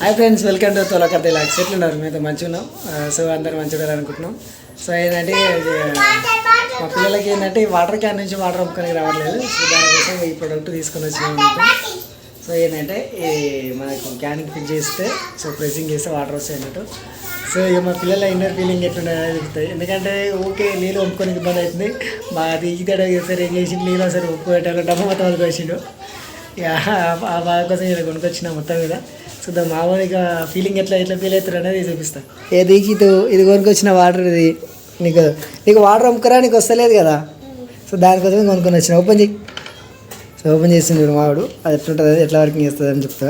Hi friends, welcome to తొలకర్తి లాక్స్. ఎట్లున్నారు? మీతో మంచిగా ఉన్నాం. సో అందరు మంచిగా అనుకుంటున్నాం. సో ఏంటంటే మా పిల్లలకి ఏంటంటే వాటర్ క్యాన్ నుంచి వాటర్ అమ్ముకొని రావట్లేదు. సో దానికోసం ఈ ప్రోడక్ట్ తీసుకొని వచ్చినాం. సో ఏంటంటే మనకు క్యాన్కి ఫిట్ చేస్తే సో ప్రెసింగ్ చేస్తే వాటర్ వస్తాయి అన్నట్టు. సో ఇక మా పిల్లల ఇన్నర్ ఫీలింగ్ ఎట్లుండదు చెప్తాయి. ఎందుకంటే ఓకే నీళ్ళు వంపుకొని ఇబ్బంది అవుతుంది. మా అది ఈతడ సరే ఏం చేసి నీళ్ళు సరే ఉప్పు పెట్టాలి డబ్బు మొత్తం వాళ్ళకి వచ్చిండు. ఇక ఆ బాధ కోసం ఇలా కొనుక్కొచ్చిన మొత్తం మీద. సో దాని మామూలుగా ఫీలింగ్ ఎట్లా ఫీల్ అవుతారు అనేది చూపిస్తాను. ఏది ఇది కొనుక్కొచ్చిన వాటర్ ఇది నీకు వాటర్ అమ్ముకరా నీకు వస్తలేదు కదా. సో దానికోసమే కొనుక్కొని వచ్చిన. ఓపెన్ చేయి. సో ఓపెన్ చేసింది చూడు మావాడు. అది ఎట్లుంటుంది, ఎట్లా వర్కింగ్ చేస్తుంది అని చెప్తా.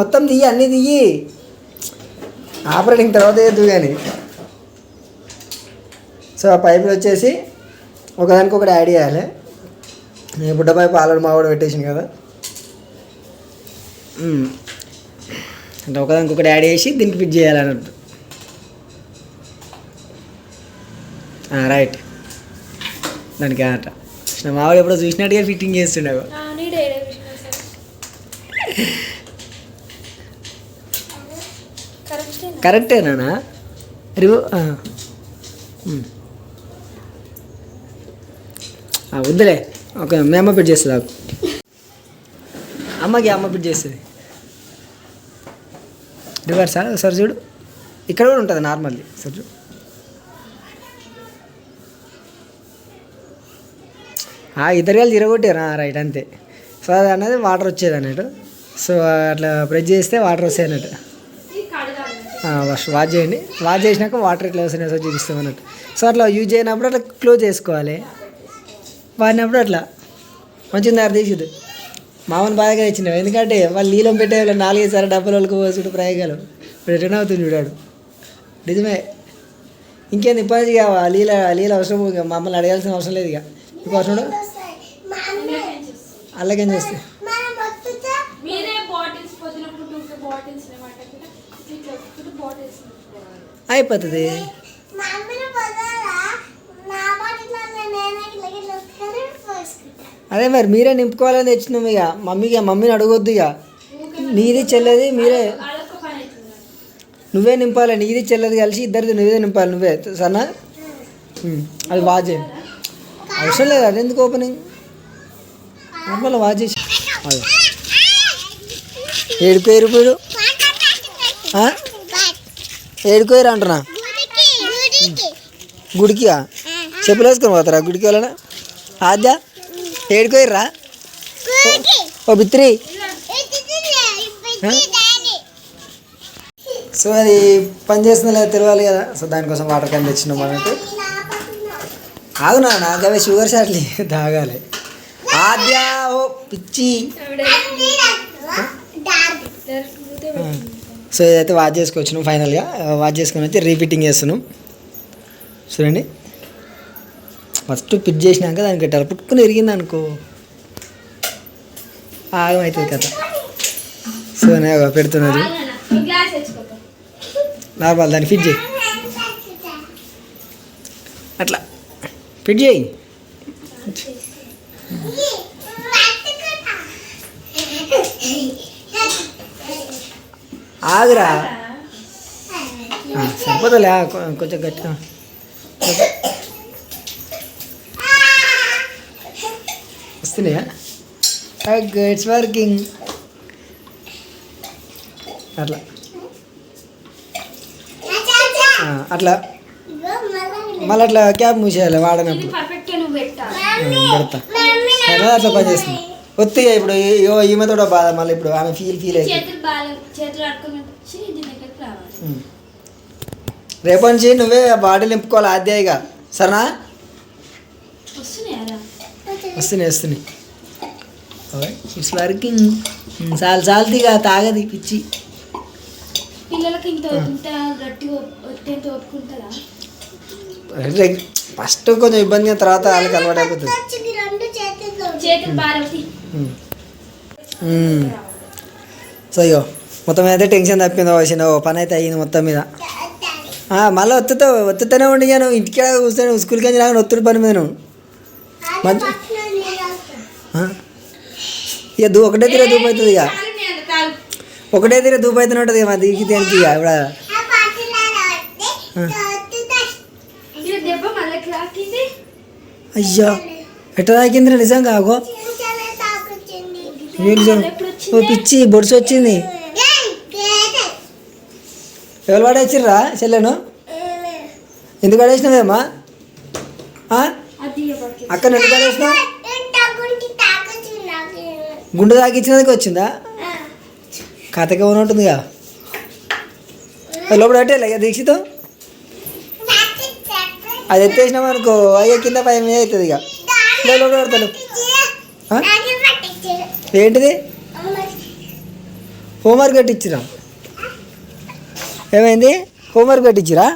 మొత్తం దియ్యి, అన్నీ దియ్యి. ఆపరేటింగ్ తర్వాత వేద్దు కానీ. సో ఆ పైపులు వచ్చేసి ఒకదానికి ఒకటి యాడ్ చేయాలి. బుడ్డ పైపు ఆల్రెడీ మావాడు పెట్టేసింది కదా. అంటే ఒకదానికి ఒకటి యాడ్ చేసి దీనికి ఫిట్ చేయాలన్నట్టు. రైట్. దానికి ఆట మావాడు ఎప్పుడో చూసినట్టుగా ఫిట్టింగ్ చేస్తుండే. కరెక్టేనా? వద్దులే, ఒక మీ అమ్మ ఫిట్ చేస్తుంది. అమ్మకి అమ్మ ఫిట్ చేస్తుంది. రివర్సా సార్ చూడు, ఇక్కడ కూడా ఉంటుంది నార్మల్లీ. సార్ చూడు, ఇద్దరు వాళ్ళు తిరగొట్టారు. రైట్, అంతే. సో అది అనేది వాటర్ వచ్చేది అన్నట్టు. సో అట్లా ప్రెస్ చేస్తే వాటర్ వస్తాయి అన్నట్టు. ఫస్ట్ వాష్ చేయండి. వాష్ చేసినాక వాటర్ ఎట్లా వస్తున్నాయి సో చూపిస్తాం అన్నట్టు. సో అట్లా యూజ్ చేయనప్పుడు అట్లా క్లోజ్ చేసుకోవాలి. వాడినప్పుడు అట్లా మంచిగా తయారు తీసిద్దు. మామూలు బాగా ఇచ్చినావు. ఎందుకంటే వాళ్ళు నీళ్ళం పెట్టే వాళ్ళు 4-5 సార్లు డబ్బులు వాళ్ళకి పోసుడు ప్రయోగాలు ఇప్పుడు రిటర్న్ అవుతుంది చూడాడు. నిజమే. ఇంకేంది ఇబ్బంది కావా? నీళ్ళ అవసరం మమ్మల్ని అడగాల్సిన అవసరం లేదు. ఇక ఇప్పుడు అవసరం అలాగేం చేస్తే అయిపోతుంది. అదే మరి మీరే నింపుకోవాలని తెచ్చినాం. ఇక మమ్మీని అడగొద్దు. ఇక నీది చెల్లది మీరే, నువ్వే నింపాలి. నీది చెల్లది కలిసి ఇద్దరిది నువ్వే నింపాలి. నువ్వే సన్నా అది వాచ్ చేయండి. అవసరం లేదు. అది ఎందుకు ఓపెనింగ్ నార్మల్ వాచ్ చేసి ఏడుకోరు ఇప్పుడు ఏడుకోరు అంటున్నా. గుడికి చెప్పులు వేసుకొని పోతారా గుడికి వెళ్ళనా? ఆద్య ఏడుకోర్రా ఓ బిత్రి. సో అది పని చేస్తుందో లేదా తెలియాలి కదా. సో దానికోసం వాటర్ క్యాన్ తెచ్చినాం అన్నట్టు. ఆగునా నాకు అవే షుగర్ షాట్లు తాగాలి. ఆద్య ఓ పిచ్చి. సో ఇదైతే వాష్ చేసుకొచ్చినాం. ఫైనల్గా వాష్ చేసుకొని అయితే రీఫిట్టింగ్ చేస్తున్నాం. చూడండి, ఫస్ట్ ఫిట్ చేసినాక దానికి పెట్టాలి. పుట్టుకుని ఎరిగింది అనుకో ఆగమవుతుంది కదా. సో నేను పెడుతున్నది నార్మల్. దాన్ని ఫిట్ చేయి. అట్లా ఫిట్ చేయి. ఆగురా, సరిపోతలే కొంచెం గట్టిగా వస్తున్నాయా? It's working. అట్లా అట్లా మళ్ళీ అట్లా క్యాప్ మూసేయాలి వాడనప్పుడు. పెడతా అట్లా పని చేస్తుంది. ఒత్తిగా ఇప్పుడు ఈమెతో బాధ. మళ్ళీ ఇప్పుడు ఆమె ఫీల్ అయితే రేపటి నుంచి నువ్వే బాడీ నింపుకోవాలి ఆద్యాయిగా. సరేనా? వస్తున్నాయి. It's working. చాలదిగా తాగది పిచ్చి. ఫస్ట్ కొంచెం ఇబ్బంది, తర్వాత వాళ్ళకి అలవాటు అయిపోతుంది. సో ఇగో మొత్తం అయితే టెన్షన్ తప్పింది. వచ్చిన పని అయితే అయ్యింది మొత్తం మీద. మళ్ళీ వత్తుతూనే ఉండి నువ్వు ఇంటికి కూర్చొని స్కూల్కి వెళ్ళి రాగానే ఒత్తుడు పని మీద నువ్వు మంచి ఇక ఒకటే తీరే దూపు అవుతుంది ఇక ఒకటే తీరే దూపు అవుతూనే ఉంటుంది ఇక మా దిగి దేనికి ఇక ఇప్పుడు అయ్యా ఎట్లా తాకిందిరా నిజంగా ఆగో ఓ పిచ్చి బొడుసు వచ్చింది. ఎవరు పడేచ్చిర్రా చెల్లెను? ఎందుకు పడేసినావేమా అక్క? ఎందుకు పడేసినావు? గుండె తాకిచ్చినందుకు వచ్చిందా? కథగా ఉంటుందిగా లోపల పెట్టేలే ఇక దీక్షితం. అది ఎత్తేసినాం అనుకో అయ్యే కింద పై మీద అవుతుంది ఇక లోపల పెడతాడు. ఏంటిది హోంవర్క్ కట్టించిరా? ఏమైంది హోంవర్క్ కట్టించిరా?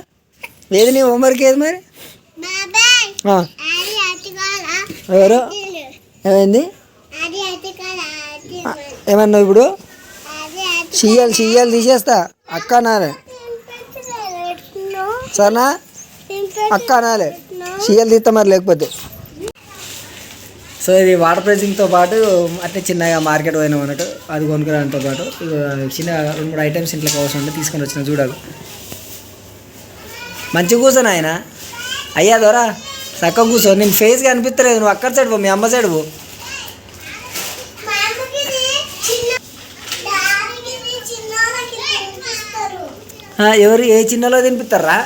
ఏది నీ హోంవర్క్ ఏది మరి? ఎవరు? ఏమైంది ఏమన్నావు ఇప్పుడు? చెయ్యాలి తీసేస్తా అక్క అనాలే సరేనా? అక్క అనాలే చెయ్యాలి తీస్తా మరి లేకపోతే. సో ఇది వాటర్ ప్రైజింగ్తో పాటు అట్లా చిన్నగా మార్కెట్ పోయినాం అన్నట్టు అది కొనుక్కోవడంతో పాటు చిన్న 2-3 ఐటమ్స్ ఇంట్లోకి అవసరం ఉంటే తీసుకొని వచ్చిన చూడాలి. మంచిగా కూర్చొని ఆయన అయ్యా దొరా చక్కగా కూర్చో. నేను ఫేస్ కనిపిస్తలేదు, నువ్వు అక్కడ సైడ్ పో, మీ అమ్మ సైడ్ పో. ఎవరు ఏ చిన్నలో తినిపిస్తారా?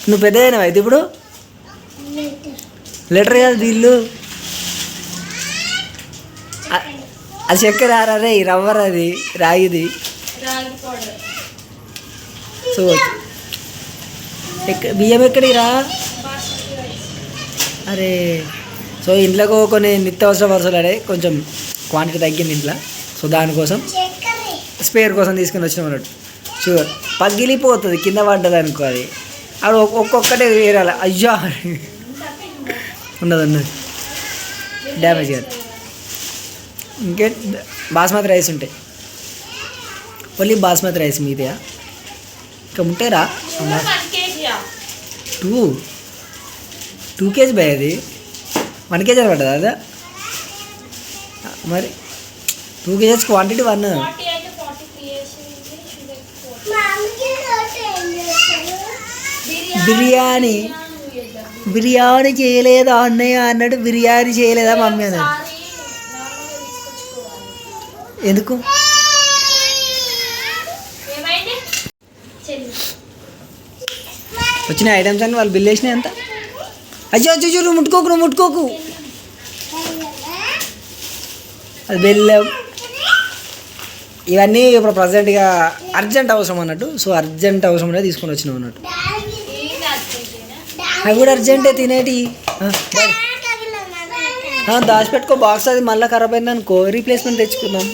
నువ్వు పెద్ద అయినావు అయితే ఇప్పుడు. లెటర్ కాదు బిల్లు, అది చక్కెర రే రవ్వర్ అది రాగిది. సో బియ్యం ఎక్కడికి రా? అరే సో ఇంట్లోకి కొన్ని నిత్యావసర వరుసలు కొంచెం క్వాంటిటీ తగ్గింది ఇంట్లో. సో దానికోసం స్పేర్ కోసం తీసుకుని వచ్చినాం అన్నట్టు. షూర్ పగిలిపోతుంది కింద పడ్డది అనుకో, అది అక్కడ ఒక్కొక్కటే వేరాలి. అయ్యా ఉన్నది డ్యామేజ్ కాదు. ఇంకే బాస్మతి రైస్ ఉంటాయి, ఓన్లీ బాస్మతి రైస్ మీదే ఇంకా ఉంటాయిరా. 2 kg భయ అది 1 kg పడ్డదా? అదా మరి 2 kgs క్వాంటిటీ 1. బిర్యానీ చేయలేదా అన్నయ్య అన్నాడు. బిర్యానీ చేయలేదా మమ్మీ అన్నాడు. ఎందుకు? వచ్చిన ఐటమ్స్ అన్ని వాళ్ళు బిల్ వేసినాయి అంత. అయ్యో అయ్యో నువ్వు ముట్టుకోకు అది బెల్లం ఇవన్నీ ఇప్పుడు ప్రజెంట్గా అర్జెంట్ అవసరం అన్నట్టు. సో అర్జెంట్ అవసరం అనేది తీసుకొని వచ్చినాం అన్నట్టు. అవి కూడా అర్జెంటే తినేటి. దాచిపెట్టుకో బాక్స్, అది మళ్ళీ ఖరాబ్ అయింది అనుకో రీప్లేస్మెంట్ తెచ్చుకుందాం.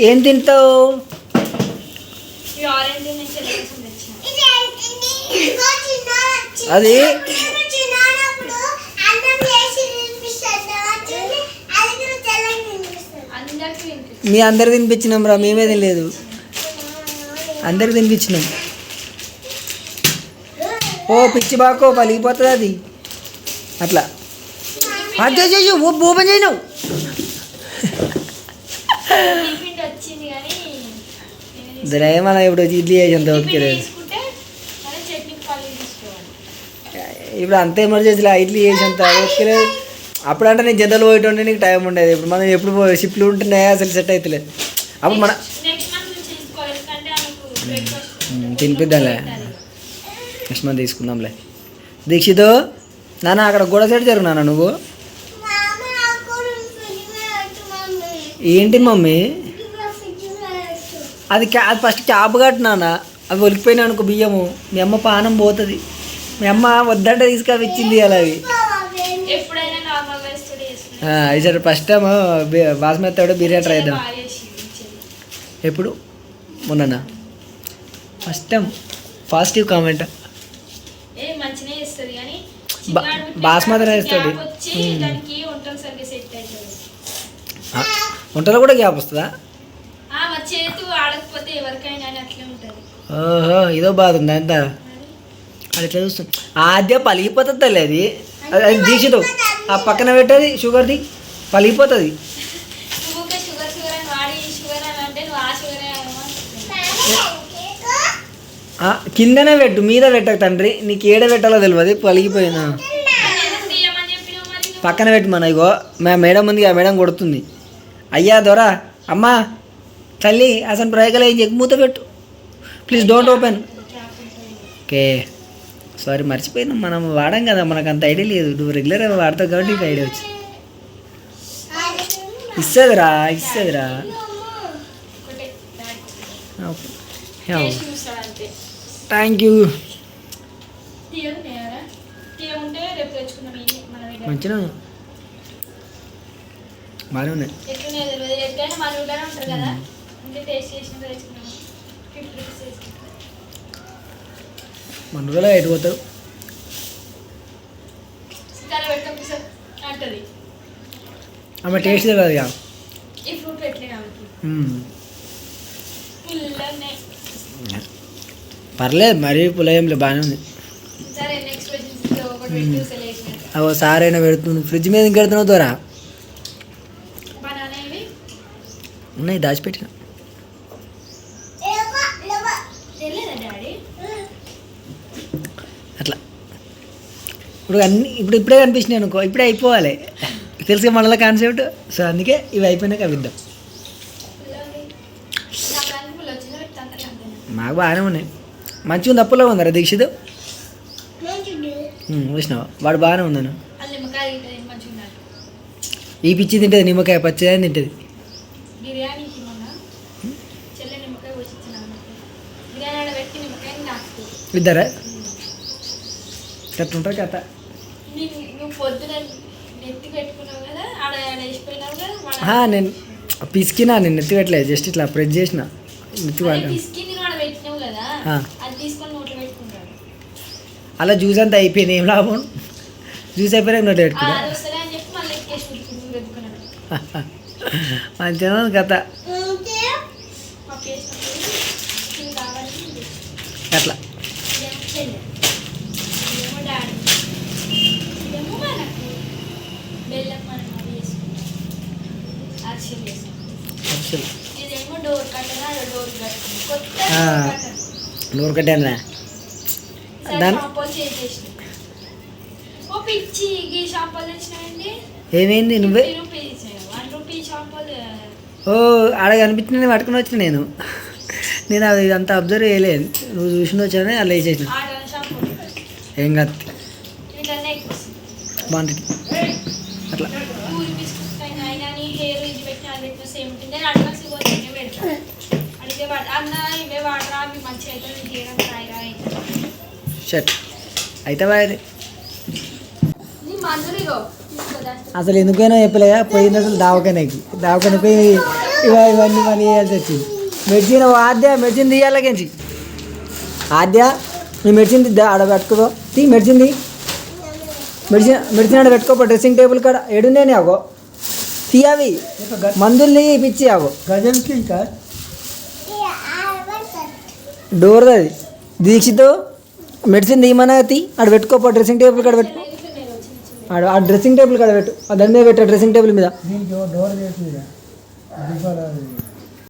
ఏం తింటావు? అది మీ అందరికి తినిపించినాం రా, మేమే తినలేదు. అందరికి తినిపించినాం. ఓ పిచ్చి బాకో పలిగిపోతుంది అది అట్లా. అదే చెయ్యు ఓపెన్ చేయను. ఏమన్నా ఇప్పుడు ఇడ్లీ చేసేంత ఓపిక లేదు. ఇప్పుడు అంత ఎమర్జెన్సీలో ఇడ్లీ చేసేంత ఓపిక లేదు. అప్పుడు అంటే నేను జనరల్ పోయేటంటే నీకు టైం ఉండేది. ఇప్పుడు మనం ఎప్పుడు షిఫ్ట్లు ఉంటున్నాయా అసలు సెట్ అవుతలేదు. అప్పుడు మన తినిపిద్దాంలే, నెక్స్ట్ మంత్ తీసుకుందాంలే. దీక్షిత్ నాన్న అక్కడ గోడ సైడ్ జరుగునా నువ్వు? ఏంటి మమ్మీ అది ఫస్ట్ క్యాబ్ కట్టినా, అవి ఒలికిపోయినా అనుకో బియ్యము, మీ అమ్మ పానం పోతుంది. మీ అమ్మ వద్దంటే తీసుకొచ్చింది అలా. అవి ఈసారి ఫస్ట్ టైం బాస్మతి కూడా బిర్యానీ ట్రై చేద్దాం. ఎప్పుడు? మొన్న first time. Positive comment. Basmati rice తోటి వంటలో కూడా గ్యాప్ వస్తుందా? ఓహో ఇదో బాధ ఉంది అంతా. అది ఎట్లా చూస్తాం ఆద్య పలిగిపోతుంది అది. అది దీక్షతో ఆ పక్కన పెట్టది షుగర్ది పలిగిపోతుంది. కిందనే పెట్టు, మీద పెట్టకు తండ్రి, నీకు ఏడ పెట్టాలో తెలియదు, పలిగిపోయినా పక్కన పెట్టు. మన ఇగో మేడం ఉంది, ఆ మేడం కొడుతుంది. అయ్యా దొరా, అమ్మా తల్లి అసలు ప్రయోగాలు ఏం చెప్పి మూత పెట్టు please, don't open. Okay sorry మర్చిపోయినా, మనం వాడాం కదా, మనకు అంత ఐడియా లేదు. నువ్వు రెగ్యులర్గా వాడతావు కాబట్టి నీకు ఐడియా వచ్చి ఇస్తుందిరా. Thank you. మంచిగా బాగానే ఉన్నాయి. మన ఊళ్ళో ఎటు పోతారు? ఆమె టేస్ట్ తెలియదు ఇక. పర్లేదు, మరీ పులయంలో బాగానే ఉంది. అవో సార్ అయినా పెడుతుంది. ఫ్రిడ్జ్ మీద ఇంక పెడుతున్నావు దూరా ఉన్నాయి, దాచిపెట్టిన. అట్లా ఇప్పుడే కనిపించినాయి అనుకో, ఇప్పుడే అయిపోవాలి, తెలుసుగా మనలో కాన్సెప్ట్. సో అందుకే ఇవి అయిపోయినాక అవిద్దాం. మాకు బాగానే ఉన్నాయి. మంచిగా ఉంది. అప్పులో ఉందరా దీక్షిత్? చూసినావా, వాడు బాగానే ఉందను. ఈ పిచ్చి తింటుంది, నిమ్మకాయ పచ్చడి తింటుంది. ఇద్దరా ఎట్లుంటారు కథ? నేను పిసికినా, నేను నెత్తి పెట్టలేదు, జస్ట్ ఇట్లా ప్రెస్ చేసిన నెత్తి అలా జ్యూస్ అంతా అయిపోయింది. ఏం లాభం, జ్యూస్ అయిపోయినా నోట్ పెట్టుకున్నా. మంచిగా కథ అట్లా. డోర్ కట్టాను దాని ఏమైంది? నువ్వే ఓ ఆడ కనిపించింది పట్టుకుని వచ్చిన. నేను అది అంతా అబ్జర్వ్ చేయలేదు, నువ్వు చూసిన వచ్చానే అలా వేసేసిన. ఏం కాదు బాగుంటుంది అట్లా. షర్ట్ అయితే బాయ్. అసలు ఎందుకైనా చెప్పలేదా, పోయింది అసలు దావకానికి పోయి ఇవన్నీ పని చేయాల్సి వచ్చింది. మెడిసిన్ మెడిసిన్ తీయాలకించి ఆద్య నీ మెడిసిన్ ఆడ పెట్టుకో, తీ మెడిసిన్ ఆడ పెట్టుకోపో. డ్రెస్సింగ్ టేబుల్ కాడ ఏడున్నాయి ఆగో, తీ అవి మందుల్ని పిచ్చి ఆగో. గజంకి ఇంకా డోర్ అది దీక్షితో మెడిసిన్ తీయమన్నా తీ ఆడ పెట్టుకోపో. డ్రెస్సింగ్ టేబుల్ కాడ పెట్టుకో, ఆ డ్రెస్సింగ్ టేబుల్ కాడ పెట్టు, దాని మీద పెట్టు, డ్రెస్సింగ్ టేబుల్ మీద. డోర్